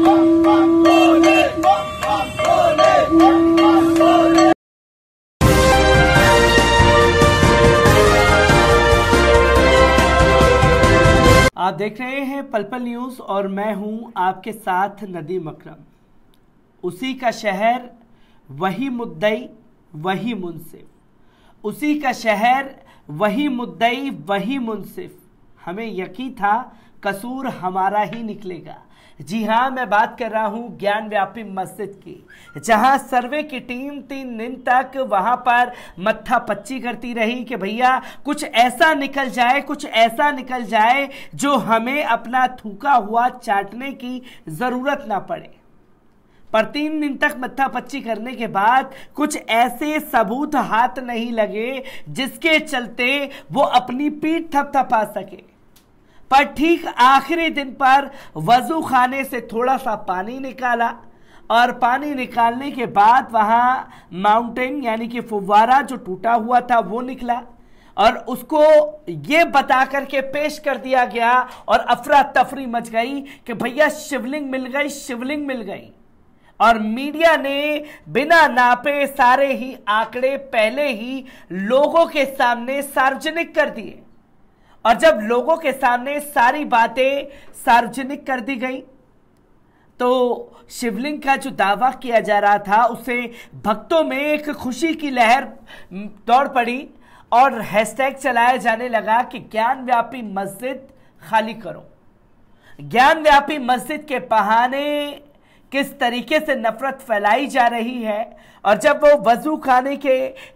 आप देख रहे हैं पल पल न्यूज़ और मैं हूं आपके साथ नदीम अकरम। उसी का शहर वही मुद्दई वही मुंसिफ, उसी का शहर वही मुद्दई वही मुंसिफ, हमें यकीन था कसूर हमारा ही निकलेगा। जी हाँ, मैं बात कर रहा हूँ ज्ञान व्यापी मस्जिद की, जहाँ सर्वे की टीम 3 दिन तक वहाँ पर मत्था पच्ची करती रही कि भैया कुछ ऐसा निकल जाए, कुछ ऐसा निकल जाए जो हमें अपना थूका हुआ चाटने की ज़रूरत ना पड़े। पर 3 दिन तक मत्था पच्ची करने के बाद कुछ ऐसे सबूत हाथ नहीं लगे जिसके चलते वो अपनी पीठ थपथपा सके। पर ठीक आखिरी दिन पर वजू खाने से थोड़ा सा पानी निकाला और पानी निकालने के बाद वहाँ माउंटेन यानी कि फुव्वारा जो टूटा हुआ था वो निकला और उसको ये बता करके पेश कर दिया गया और अफरा तफरी मच गई कि भैया शिवलिंग मिल गई, शिवलिंग मिल गई। और मीडिया ने बिना नापे सारे ही आंकड़े पहले ही लोगों के सामने सार्वजनिक कर दिए। और जब लोगों के सामने सारी बातें सार्वजनिक कर दी गई तो शिवलिंग का जो दावा किया जा रहा था उसे भक्तों में एक खुशी की लहर दौड़ पड़ी और हैशटैग चलाया जाने लगा कि ज्ञान व्यापी मस्जिद खाली करो। ज्ञान व्यापी मस्जिद के बहाने किस तरीके से नफरत फैलाई जा रही है। और जब वो वजू खाने के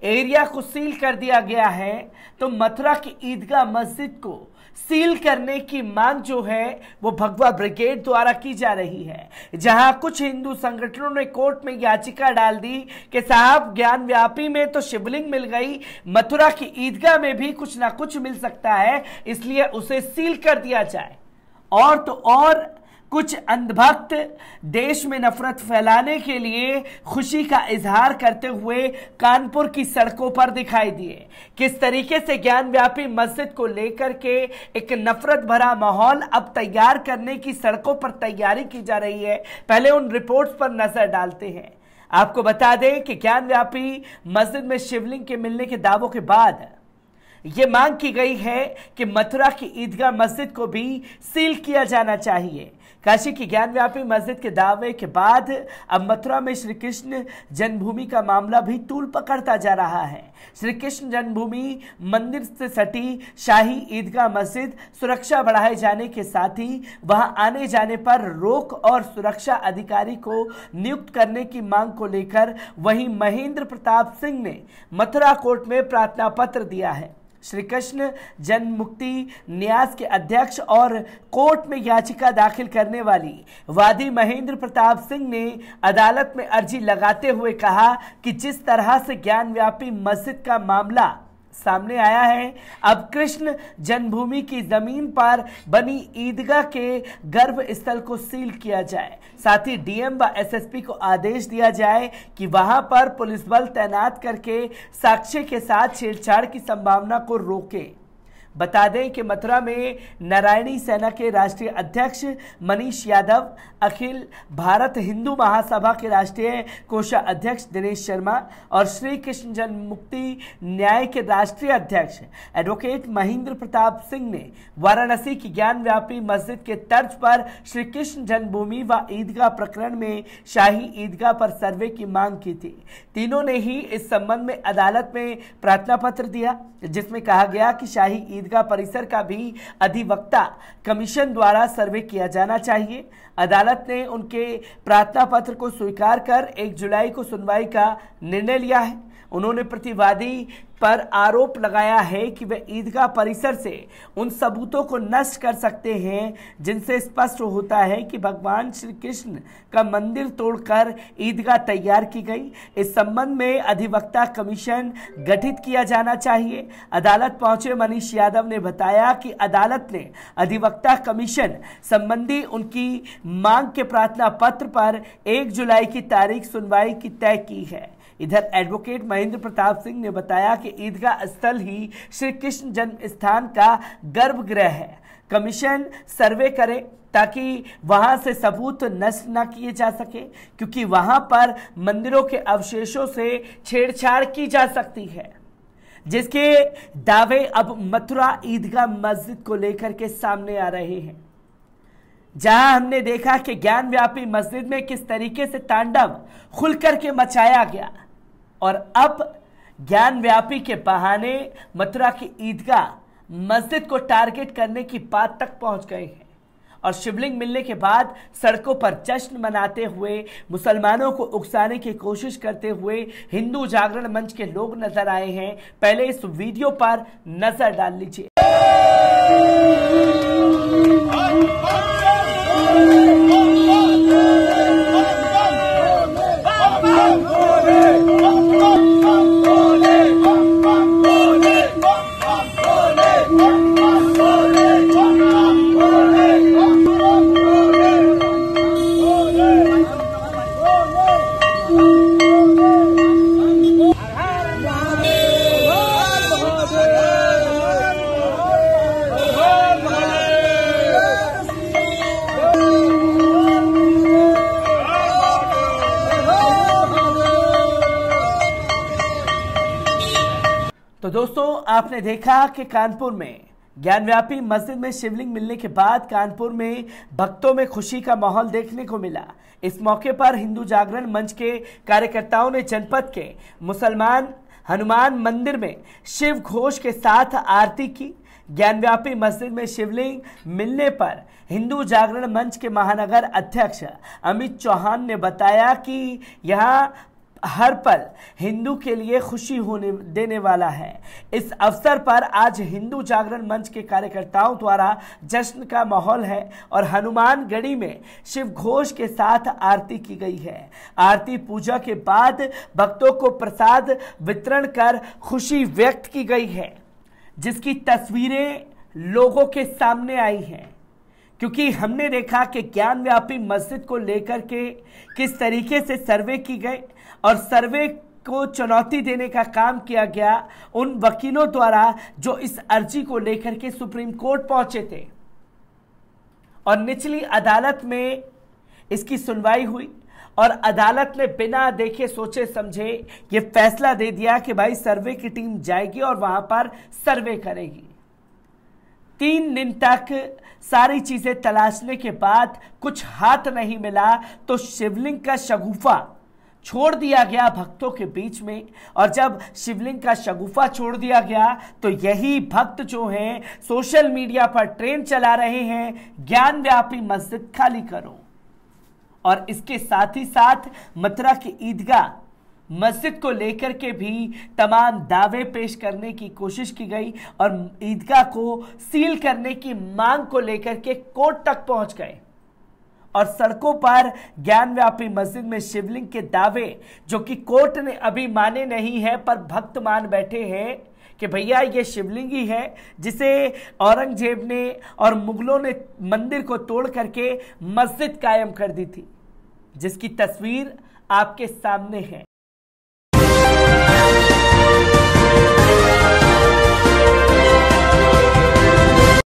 एरिया को सील कर दिया गया है तो मथुरा की ईदगाह मस्जिद को सील करने की मांग जो है वो भगवा ब्रिगेड द्वारा की जा रही है, जहां कुछ हिंदू संगठनों ने कोर्ट में याचिका डाल दी कि साहब ज्ञान व्यापी में तो शिवलिंग मिल गई, मथुरा की ईदगाह में भी कुछ ना कुछ मिल सकता है, इसलिए उसे सील कर दिया जाए। और तो और कुछ अंधभक्त देश में नफरत फैलाने के लिए खुशी का इजहार करते हुए कानपुर की सड़कों पर दिखाई दिए। किस तरीके से ज्ञान व्यापी मस्जिद को लेकर के एक नफरत भरा माहौल अब तैयार करने की सड़कों पर तैयारी की जा रही है, पहले उन रिपोर्ट्स पर नजर डालते हैं। आपको बता दें कि ज्ञान व्यापी मस्जिद में शिवलिंग के मिलने के दावों के बाद ये मांग की गई है कि मथुरा की ईदगाह मस्जिद को भी सील किया जाना चाहिए। काशी की ज्ञान व्यापी मस्जिद के दावे के बाद अब मथुरा में श्री कृष्ण जन्मभूमि का मामला भी तूल पकड़ता जा रहा है। श्री कृष्ण जन्मभूमि मंदिर से सटी शाही ईदगाह मस्जिद सुरक्षा बढ़ाए जाने के साथ ही वहां आने जाने पर रोक और सुरक्षा अधिकारी को नियुक्त करने की मांग को लेकर वहीं महेंद्र प्रताप सिंह ने मथुरा कोर्ट में प्रार्थना पत्र दिया है। श्री कृष्ण जन्म मुक्ति न्यास के अध्यक्ष और कोर्ट में याचिका दाखिल करने वाली वादी महेंद्र प्रताप सिंह ने अदालत में अर्जी लगाते हुए कहा कि जिस तरह से ज्ञान व्यापी मस्जिद का मामला सामने आया है, अब कृष्ण जन्मभूमि की जमीन पर बनी ईदगाह के गर्भ स्थल को सील किया जाए। साथ ही डीएम व एसएसपी को आदेश दिया जाए कि वहां पर पुलिस बल तैनात करके साक्ष्य के साथ छेड़छाड़ की संभावना को रोके। बता दें कि मथुरा में नारायणी सेना के राष्ट्रीय अध्यक्ष मनीष यादव, अखिल भारत हिंदू महासभा के राष्ट्रीय कोषाध्यक्ष दिनेश शर्मा और श्री कृष्ण जन्म मुक्ति न्याय के राष्ट्रीय अध्यक्ष एडवोकेट महेंद्र प्रताप सिंह ने वाराणसी की ज्ञान व्यापी मस्जिद के तर्ज पर श्री कृष्ण जन्मभूमि व ईदगाह प्रकरण में शाही ईदगाह पर सर्वे की मांग की थी। तीनों ने ही इस संबंध में अदालत में प्रार्थना पत्र दिया, जिसमें कहा गया कि शाही ईदगाह परिसर का भी अधिवक्ता कमीशन द्वारा सर्वे किया जाना चाहिए। अदालत ने उनके प्रार्थना पत्र को स्वीकार कर 1 जुलाई को सुनवाई का निर्णय लिया है। उन्होंने प्रतिवादी पर आरोप लगाया है कि वे ईदगाह परिसर से उन सबूतों को नष्ट कर सकते हैं जिनसे स्पष्ट होता है कि भगवान श्री कृष्ण का मंदिर तोड़कर ईदगाह तैयार की गई। इस संबंध में अधिवक्ता कमीशन गठित किया जाना चाहिए। अदालत पहुंचे मनीष यादव ने बताया कि अदालत ने अधिवक्ता कमीशन संबंधी उनकी मांग के प्रार्थना पत्र पर 1 जुलाई की तारीख सुनवाई की तय की है। इधर एडवोकेट महेंद्र प्रताप सिंह ने बताया कि ईदगाह स्थल ही श्री कृष्ण जन्म स्थान का गर्भगृह है। कमीशन सर्वे करे ताकि वहां से सबूत नष्ट ना किए जा सके, क्योंकि वहां पर मंदिरों के अवशेषों से छेड़छाड़ की जा सकती है, जिसके दावे अब मथुरा ईदगाह मस्जिद को लेकर के सामने आ रहे हैं, जहां हमने देखा कि ज्ञानव्यापी मस्जिद में किस तरीके से तांडव खुलकर के मचाया गया, और अब ज्ञानव्यापी के बहाने मथुरा की ईदगाह मस्जिद को टारगेट करने की बात तक पहुंच गए हैं। और शिवलिंग मिलने के बाद सड़कों पर जश्न मनाते हुए, मुसलमानों को उकसाने की कोशिश करते हुए हिंदू जागरण मंच के लोग नजर आए हैं। पहले इस वीडियो पर नजर डाल लीजिए। तो दोस्तों, आपने देखा कि कानपुर में ज्ञानव्यापी मस्जिद में शिवलिंग मिलने के बाद कानपुर में भक्तों में खुशी का माहौल देखने को मिला। इस मौके पर हिंदू जागरण मंच के कार्यकर्ताओं ने जनपद के मुसलमान हनुमान मंदिर में शिव घोष के साथ आरती की। ज्ञानव्यापी मस्जिद में शिवलिंग मिलने पर हिंदू जागरण मंच के महानगर अध्यक्ष अमित चौहान ने बताया कि यहाँ हर पल हिंदू के लिए खुशी होने देने वाला है। इस अवसर पर आज हिंदू जागरण मंच के कार्यकर्ताओं द्वारा जश्न का माहौल है और हनुमानगढ़ी में शिव घोष के साथ आरती की गई है। आरती पूजा के बाद भक्तों को प्रसाद वितरण कर खुशी व्यक्त की गई है, जिसकी तस्वीरें लोगों के सामने आई हैं, क्योंकि हमने देखा कि ज्ञानव्यापी मस्जिद को लेकर के किस तरीके से सर्वे की गई और सर्वे को चुनौती देने का काम किया गया उन वकीलों द्वारा जो इस अर्जी को लेकर के सुप्रीम कोर्ट पहुंचे थे, और निचली अदालत में इसकी सुनवाई हुई और अदालत ने बिना देखे सोचे समझे ये फैसला दे दिया कि भाई सर्वे की टीम जाएगी और वहां पर सर्वे करेगी। 3 दिन तक सारी चीजें तलाशने के बाद कुछ हाथ नहीं मिला तो शिवलिंग का शगुफा छोड़ दिया गया भक्तों के बीच में। और जब शिवलिंग का शगुफा छोड़ दिया गया तो यही भक्त जो हैं सोशल मीडिया पर ट्रेंड चला रहे हैं, ज्ञानव्यापी मस्जिद खाली करो। और इसके साथ ही साथ मथुरा की ईदगाह मस्जिद को लेकर के भी तमाम दावे पेश करने की कोशिश की गई और ईदगाह को सील करने की मांग को लेकर के कोर्ट तक पहुंच गए। और सड़कों पर ज्ञानव्यापी मस्जिद में शिवलिंग के दावे जो कि कोर्ट ने अभी माने नहीं है, पर भक्त मान बैठे हैं कि भैया ये शिवलिंग ही है जिसे औरंगजेब ने और मुगलों ने मंदिर को तोड़ करके मस्जिद कायम कर दी थी, जिसकी तस्वीर आपके सामने है।